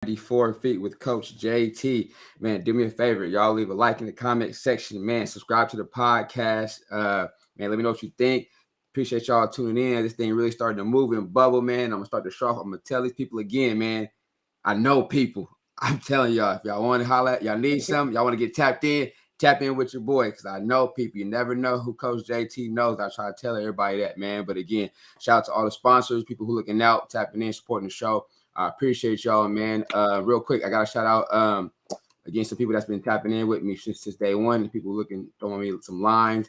94 Feet with Coach JT. Man, do me a favor. Y'all leave a like in the comment section. Man, subscribe to the podcast. Man, let me know what you think. Appreciate y'all tuning in. This thing really starting to move and bubble, man. I'm gonna start the show off. I'm gonna tell these people again, man. I know people. I'm telling y'all, if y'all want to holler, y'all need something, y'all want to get tap in with your boy, because I know people. You never know who Coach JT knows. I try to tell everybody that, man. But again, shout out to all the sponsors, people who looking out, tapping in, supporting the show. I appreciate y'all, man. Real quick, I got to shout out again some people that's been tapping in with me since day one. People looking, throwing me some lines.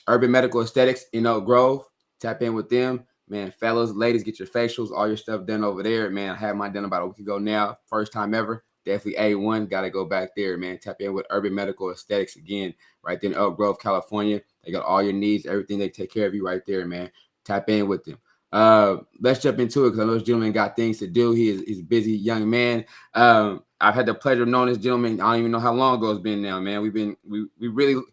Urban Medical Aesthetics in Oak Grove. Tap in with them. Man, fellas, ladies, get your facials, all your stuff done over there. Man, I had mine done about a week ago now. First time ever. Definitely A1. Got to go back there, man. Tap in with Urban Medical Aesthetics again, right there in Oak Grove, California. They got all your needs, everything. They take care of you right there, man. Tap in with them. Let's jump into it, because I know this gentleman got things to do. He's a busy young man. I've had the pleasure of knowing this gentleman. I don't even know how long ago it's been now, man. We really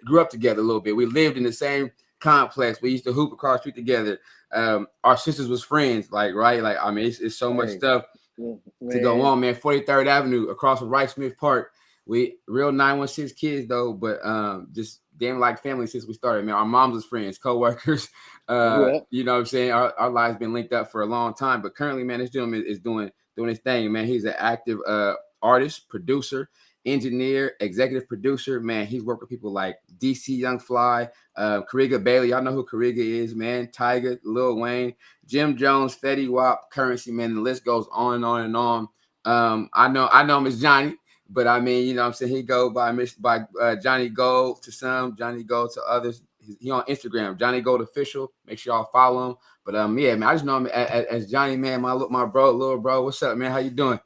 grew up together a little bit. We lived in the same complex. We used to hoop across the street together. Our sisters was friends, right? Like, I mean, it's so much stuff to go on, man. 43rd Avenue across from Wright Smith Park. We real 916 kids though, but just damn like family since we started, man. Our moms was friends, co-workers. You know what I'm saying? Our lives been linked up for a long time. But currently, man, this gentleman is doing his thing, man. He's an active artist, producer, engineer, executive producer. Man, he's worked with people like DC Young Fly, Kariga Bailey. Y'all know who Kariga is, man. Tyga, Lil Wayne, Jim Jones, Fetty Wap, Currency, man. The list goes on and on and on. I know him as Johnny, but I mean, you know what I'm saying? He go by Johnny Gold to some, Johnny Gold to others. He on Instagram, Johnny Gold Official. Make sure y'all follow him. But yeah, man, I just know him as Johnny, man. My little bro. What's up, man? How you doing?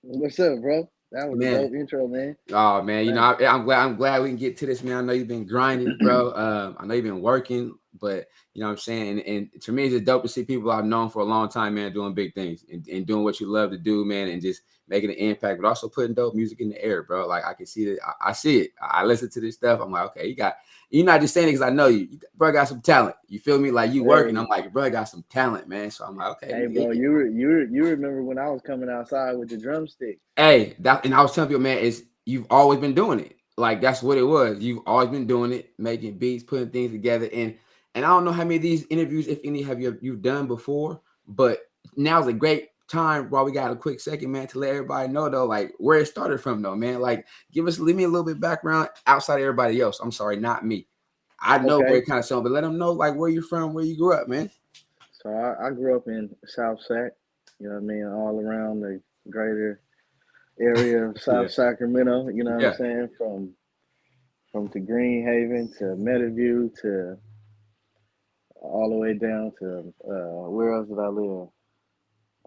What's up, bro? That was a dope intro, man. Oh man, you know, I'm glad we can get to this, man. I know you've been grinding, bro. I know you've been working, but you know what I'm saying. And to me, it's just dope to see people I've known for a long time, man, doing big things and doing what you love to do, man, and just making an impact, but also putting dope music in the air, bro. Like I can see that. I see it. I listen to this stuff. I'm like, okay, you're not just saying it because I know you, bro, got some talent. You feel me? Like you working. I'm like, bro, got some talent, man. So I'm like, okay. Hey, bro, you remember when I was coming outside with the drumstick? Hey, and I was telling people, man, you've always been doing it. Like that's what it was. You've always been doing it, making beats, putting things together. And I don't know how many of these interviews, if any, you've done before, but now's a great time while we got a quick second, man, to let everybody know though, like where it started from though, man. Like leave me a little bit background outside of everybody else. I'm sorry, not me. I know where it kind of started, but let them know like where you're from, where you grew up, man. So I grew up in South Sac, you know what I mean, all around the greater area of South Sacramento, you know what I'm saying? From to Green Haven to Meadowview to all the way down to where else did I live?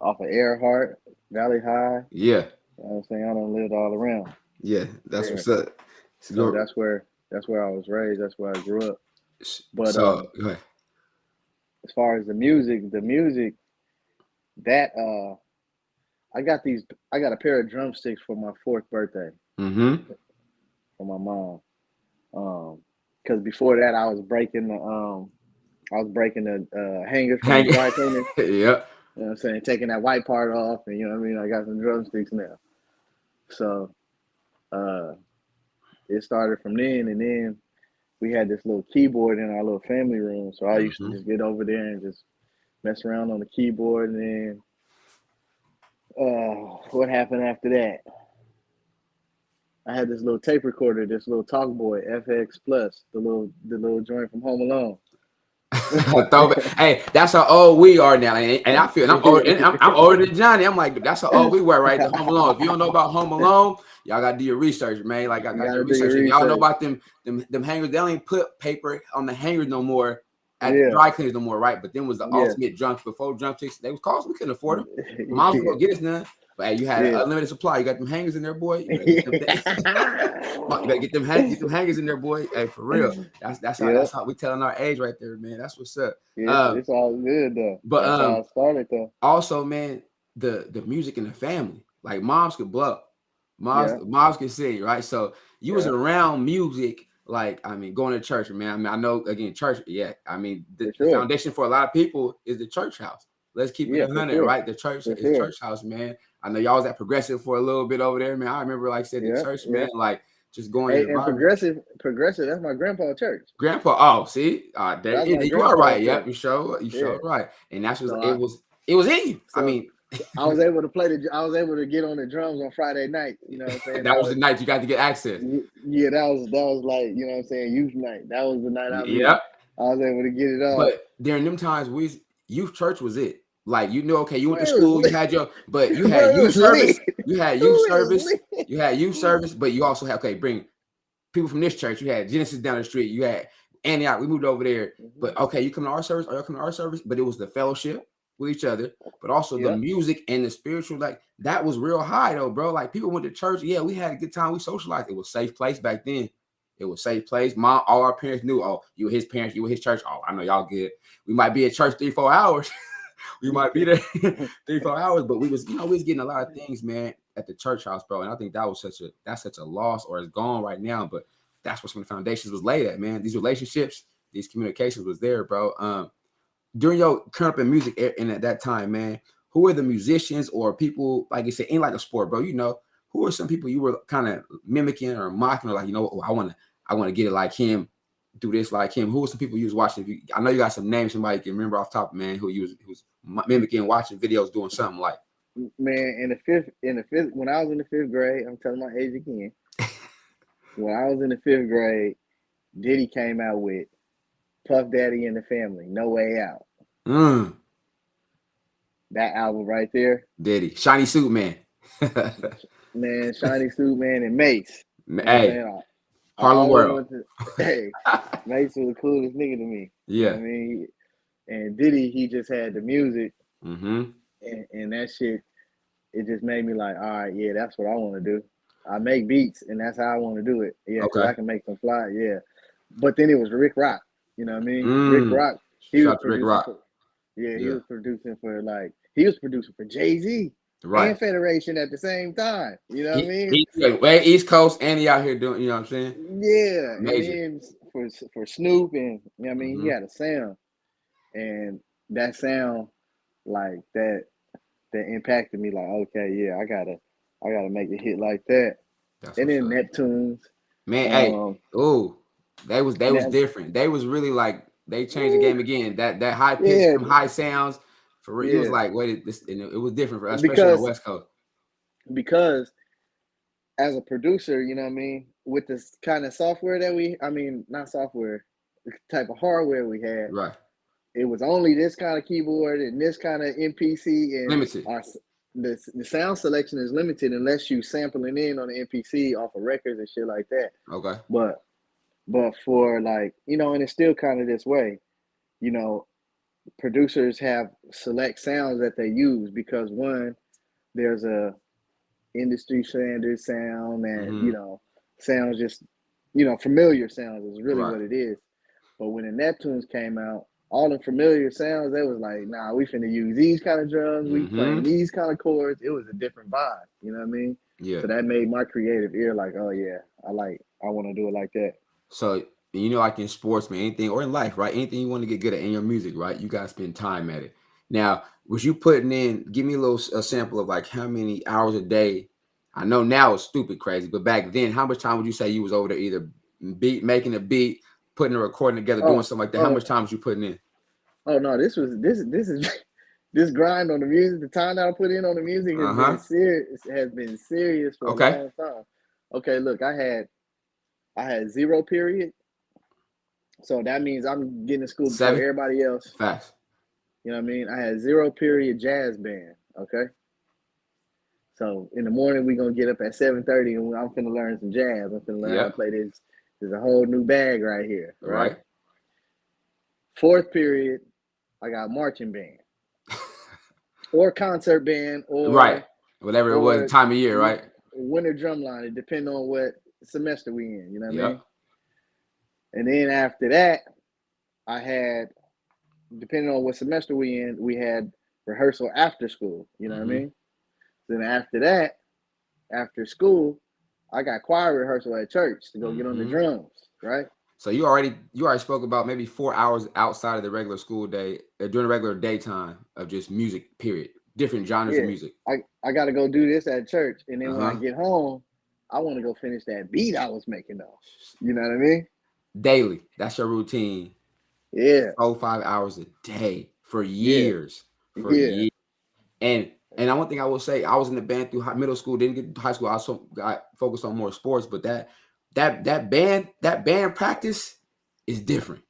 Off of Earhart, Valley High. Yeah. You know what I'm saying? I done lived all around. Yeah, that's what's up. So that's where I was raised. That's where I grew up. But go ahead. As far as the music, that I got a pair of drumsticks for my 4th birthday. Mm-hmm. For my mom. Because before that I was breaking the hangers from the dry cleaner. Yep. You know what I'm saying? Taking that white part off, and you know what I mean? I got some drumsticks now. So it started from then, and then we had this little keyboard in our little family room. So I used to just get over there and just mess around on the keyboard. And then what happened after that? I had this little tape recorder, this little Talkboy FX Plus, the little joint from Home Alone. Hey, that's how old we are now, and I feel I'm older than Johnny. I'm like, that's how old we were, right? The Home Alone. If you don't know about Home Alone, y'all gotta do your research, man. Like I got your research. If y'all know about them hangers. They don't even put paper on the hangers no more at the dry cleaners no more, right? But then was the ultimate before drumsticks. They was cost. We couldn't afford them. Moms would go get us none. But hey, you had an unlimited supply. You got them hangers in there, boy. You better get them hangers in there, boy. Hey, for real. That's how we telling our age right there, man. That's what's up. It's all good though. But that's how it started though. Also, man, the music in the family. Like moms could blow. Moms can sing, right? So you was around music. Like, I mean, going to church, man. I mean, I know again, church, I mean, the foundation for a lot of people is the church house. Let's keep it 100, right? The church is church house, man. I know y'all was at Progressive for a little bit over there, man. I remember, like I said, the church, man, like just going Hey, to the and Bible. Progressive, that's my grandpa's church. Grandpa, oh, see, That's my you are right. grandpa's Yep, church. you sure right. And that's what So it was in you. I so mean, I was able to get on the drums on Friday night. You know what I'm saying? that was the night you got to get access. Yeah, that was like, you know what I'm saying, youth night. That was the night I Yep. was able to get it off. But during them times, youth church was it. Like, you know, okay, you went to Bro, it was school, you lit. had you Bro, had it youth was lit. service, you had Bro, youth it was service, lit. you had youth service, but you also had, okay, bring people from this church. You had Genesis down the street, you had Antioch, we moved over there. But okay, you come to our service, or you come to our service, but it was the fellowship with each other, but also the music and the spiritual, like that was real high though, bro. Like people went to church, yeah, we had a good time, we socialized. It was a safe place back then. It was a safe place. All our parents knew, oh, you were his parents, you were his church. Oh, I know y'all good. We might be at church 3-4 hours. We might be there 3-4 hours, but we was getting a lot of things, man, at the church house, bro. And I think that's such a loss, or it's gone right now. But that's where some of the foundations was laid at, man. These relationships, these communications was there, bro. During your coming up in music and at that time, man, who are the musicians or people, like you said, ain't like a sport, bro? You know, who are some people you were kind of mimicking or mocking, or like, you know, oh, I want to get it like him, do this like him? Who were some people you was watching? I know you got some names, somebody you can remember off top, man, who was mimicking, watching videos, doing something like. Man, in the fifth, when I was in the 5th grade, I'm telling my age again. When I was in the 5th grade, Diddy came out with Puff Daddy and the Family, No Way Out. That album right there. Diddy, Shiny Suit Man. Man, Shiny Suit Man and Mace. You know Hey, Harlem World. Mace was the coolest nigga to me. Yeah. You know what I mean? And Diddy, he just had the music. Mm-hmm. And that shit, it just made me like, all right, yeah, that's what I want to do. I make beats, and that's how I want to do it. Yeah, because I can make some fly. Yeah. But then it was Rick Rock. You know what I mean? Rick Rock. He was producing. He was producing for he was producing for Jay-Z and Federation at the same time. You know what I mean? Way East Coast, and he out here doing, you know what I'm saying? Yeah. Major. And then for Snoop, and you know what I mean, he had a sound. And that sound like that impacted me, like, okay, yeah, I gotta make a hit like that. And then Neptunes. Man, they was different. They was really like, they changed the game again. That high pitch, them high sounds, for real. It was like, and it was different for us, especially on the West Coast. Because as a producer, you know what I mean, with this kind of software that not software, the type of hardware we had, right? It was only this kind of keyboard and this kind of MPC, and limited. The sound selection is limited unless you sampling in on the MPC off of records and shit like that. Okay. But for and it's still kind of this way, producers have select sounds that they use because one, there's a industry standard sound and sounds just familiar sounds is really what it is. But when the Neptunes came out, all the familiar sounds, they was like, nah, we finna use these kind of drums, we playing these kind of chords. It was a different vibe, you know what I mean? Yeah. So that made my creative ear like, oh yeah, I want to do it like that. So, like in sports, man, anything, or in life, right? Anything you want to get good at in your music, right? You gotta spend time at it. Now, was you putting in? Give me a sample of like how many hours a day. I know now it's stupid crazy, but back then, how much time would you say you was over there either making a beat, putting a recording together, doing something like that? How much time was you putting in? Oh no, this is this grind on the music. The time that I put in on the music has been serious. Has been serious for a long time. Okay, look, I had 0 period, so that means I'm getting to school before everybody else. Facts. You know what I mean? I had 0 period jazz band. Okay. So in the morning we're gonna get up at 7:30 and I'm finna learn some jazz. I'm finna learn how to play this. There's a whole new bag right here. Right. 4th period, I got marching band. Or concert band, or whatever it was, time of year, right? Winter drumline. It depends on what semester we in. You know what I mean? And then after that, I had, depending on what semester we in, we had rehearsal after school. You know what I mean? Then after that, after school, I got choir rehearsal at church to go get on the drums. Right. So you already spoke about maybe 4 hours outside of the regular school day, during the regular daytime of just music, period. different genres of music. I got to go do this at church, and then when I get home, I want to go finish that beat I was making though. You know what I mean? Daily. That's your routine. Yeah. 5 hours a day for years. Yeah. For years. And one thing I will say, I was in the band through middle school, didn't get to high school. I also got focused on more sports, but that band practice is different.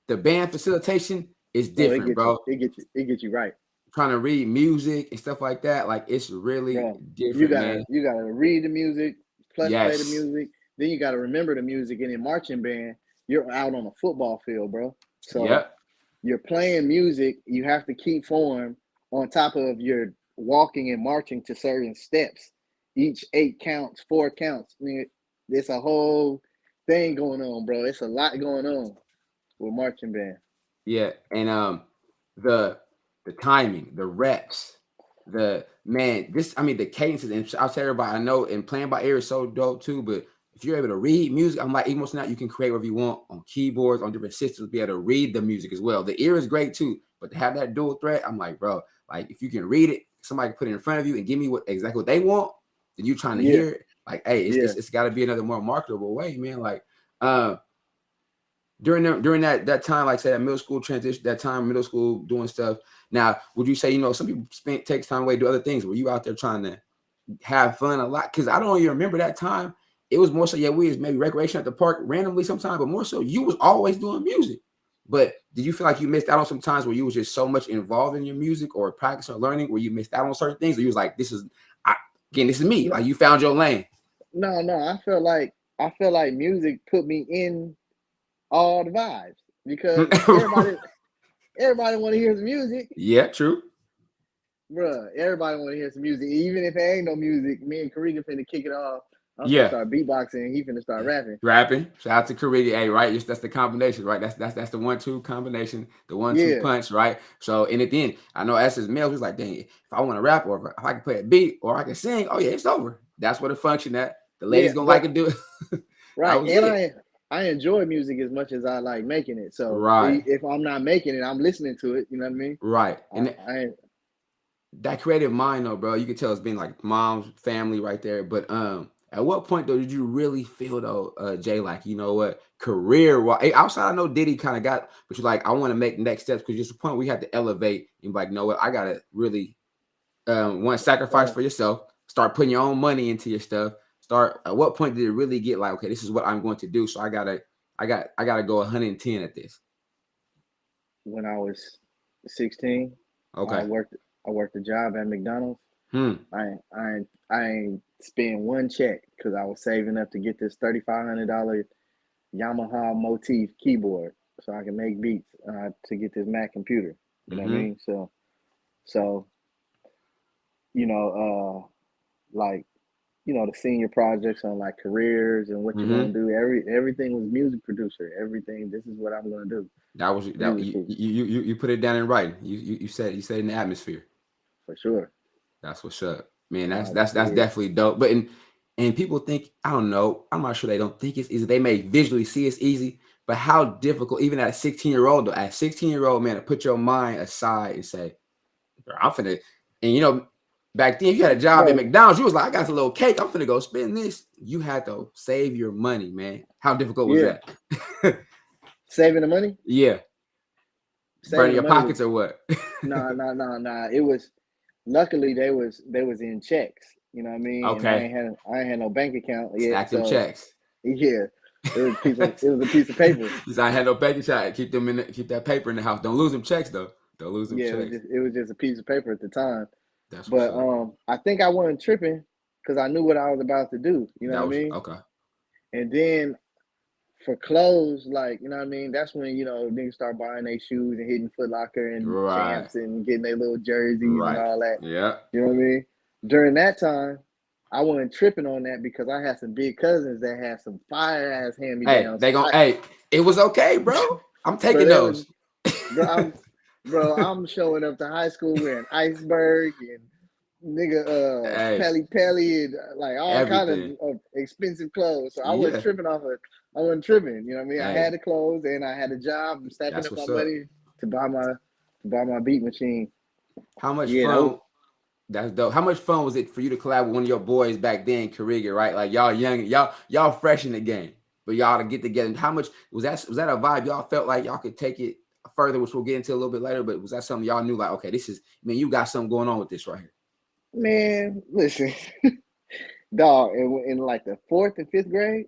The band facilitation is different, bro. It gets you right. Trying to read music and stuff like that, like it's really different, man. You gotta read the music, plus play the music. Then you gotta remember the music. And in marching band, you're out on a football field, bro. So you're playing music. You have to keep form on top of your walking and marching to certain steps. Each 8 counts, 4 counts. I mean, it's a whole thing going on, bro. It's a lot going on with marching band. Yeah, and the timing, the reps, the cadences, and I'll tell everybody I know, and playing by ear is so dope too. But if you're able to read music, I'm like, even now you can create whatever you want on keyboards, on different systems, be able to read the music as well. The ear is great too, but to have that dual threat, I'm like, bro, like if you can read it, somebody can put it in front of you and give me exactly what they want, then you trying to hear it. Like, hey, it's got to be another more marketable way, man. Like, during that time, like say that middle school transition, that time middle school doing stuff. Now, would you say, some people takes time away to do other things? Were you out there trying to have fun a lot? Because I don't even remember that time. It was more so, we was maybe recreation at the park randomly sometimes, but more so you was always doing music. But did you feel like you missed out on some times where you was just so much involved in your music or practice or learning where you missed out on certain things? Or you was like, this is me. Like you found your lane. No. I feel like music put me in all the vibes because everybody want to hear some music. Yeah, true. Bruh, everybody want to hear some music. Even if there ain't no music, me and Kariga finna kick it off. I'm gonna start beatboxing and he finna start rapping. Shout out to Kariga. Hey, right? That's the combination, right? That's the 1-2 combination, the 1-2 punch, right? So, and at the end, I know us as males, was like, dang, if I want to rap or if I can play a beat or I can sing, oh yeah, it's over. That's what it function at. The ladies gonna like to do it. Right. And I enjoy music as much as I like making it. So if I'm not making it, I'm listening to it. You know what I mean? Right. And that creative mind, though, bro, you can tell it's been like mom's family right there. But at what point though did you really feel though, Jay, like, you know what, career outside? I know Diddy kind of got, but you're like, I want to make next steps because just the point we had to elevate and be like, you know what, I gotta really sacrifice for yourself, start putting your own money into your stuff. At what point did it really get like, okay, this is what I'm going to do, so I gotta go 110 at this? When I was 16, okay, I worked a job at McDonald's. I ain't spend one check because I was saving up to get this $3,500 Yamaha Motif keyboard so I can make beats to get this Mac computer. You know what I mean? So like, the senior projects on like careers and what you're gonna do. Everything was music producer. Everything. This is what I'm gonna do. You put it down in writing. You said in the atmosphere. For sure. That's what's up, man. That's definitely dope. But and people think, I don't know, I'm not sure they don't think it's easy. They may visually see it's easy, but how difficult, even at a 16-year-old though, man, to put your mind aside and say, I'm finna, and back then you had a job at McDonald's. You was like, I got a little cake. I'm finna go spend this. You had to save your money, man. How difficult was that? Saving the money? Yeah. Burning your pockets or what? No. It was, luckily they was in checks. You know what I mean? Okay. And I ain't had no bank account yet. Stack them checks. Yeah. It was a piece of paper. I had no bank account. Keep that paper in the house. Don't lose them checks though. Don't lose them checks. It was just a piece of paper at the time. But I think I wasn't tripping because I knew what I was about to do. You know what I mean? Okay. And then for clothes, like, you know what I mean? That's when, niggas start buying their shoes and hitting Foot Locker and Champs and getting their little jerseys and all that. Yeah. You know what I mean? During that time, I wasn't tripping on that because I had some big cousins that had some fire ass hand-me-downs. It was okay, bro. I'm taking those. I'm showing up to high school wearing Iceberg and Pelly and like all kind of expensive clothes. So I wasn't tripping I wasn't tripping. You know what I mean? I had the clothes and I had a job. I'm stacking up my money to buy my beat machine. How much fun That's dope. How much fun was it for you to collab with one of your boys back then, Kariga, right? Like y'all young, y'all fresh in the game, but y'all to get together. How much was that? Was that a vibe y'all felt like y'all could take it further, which we'll get into a little bit later? But was that something y'all knew like, okay, this is, man, you got something going on with this right here? Man, listen, dog. In like the 4th and 5th grade,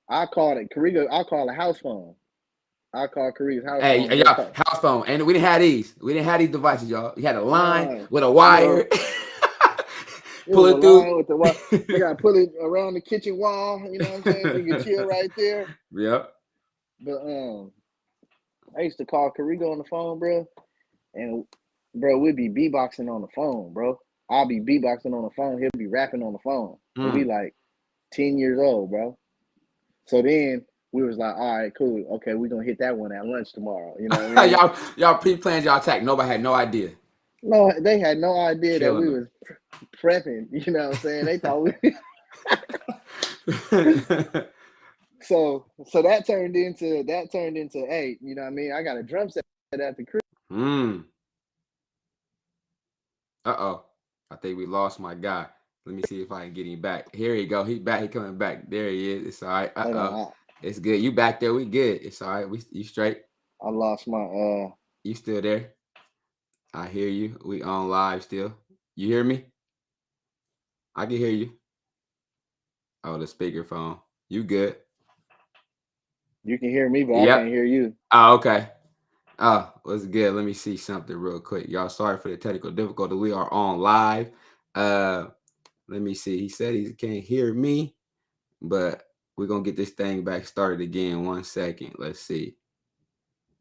I called it Kariga. I call it house phone. I call Kariga's house phone. Hey, y'all, house phone, and we didn't have these. We didn't have these devices, y'all. You had a line with a wire. Pull it through. Line with the wire. They gotta put it around the kitchen wall. You know what I'm saying? So you can chill right there. Yep. But I used to call Kariga on the phone, bro, and bro, we'd be beatboxing on the phone, bro. I'll be beatboxing on the phone. He'll be rapping on the phone. And we like 10 years old, bro. So then we was like, all right, cool. Okay, we're gonna hit that one at lunch tomorrow. You know what I mean? y'all pre-planned y'all attack. Nobody had no idea. No, they had no idea that we was prepping. You know what I'm saying? They thought we. So that turned into hey, you know what I mean? I got a drum set at the crib. Uh-oh. I think we lost my guy. Let me see if I can get him back. Here he go. He back. He coming back. There he is. It's all right. Uh-oh. It's good. You back there. We good. It's all right. You straight. I lost my You still there? I hear you. We on live still. You hear me? I can hear you. Oh, the speakerphone. You good? You can hear me, but I can't hear you. Oh, okay. Oh, what's good? Let me see something real quick. Y'all, sorry for the technical difficulty. We are on live. Let me see. He said he can't hear me, but we're gonna get this thing back started again. 1 second. Let's see.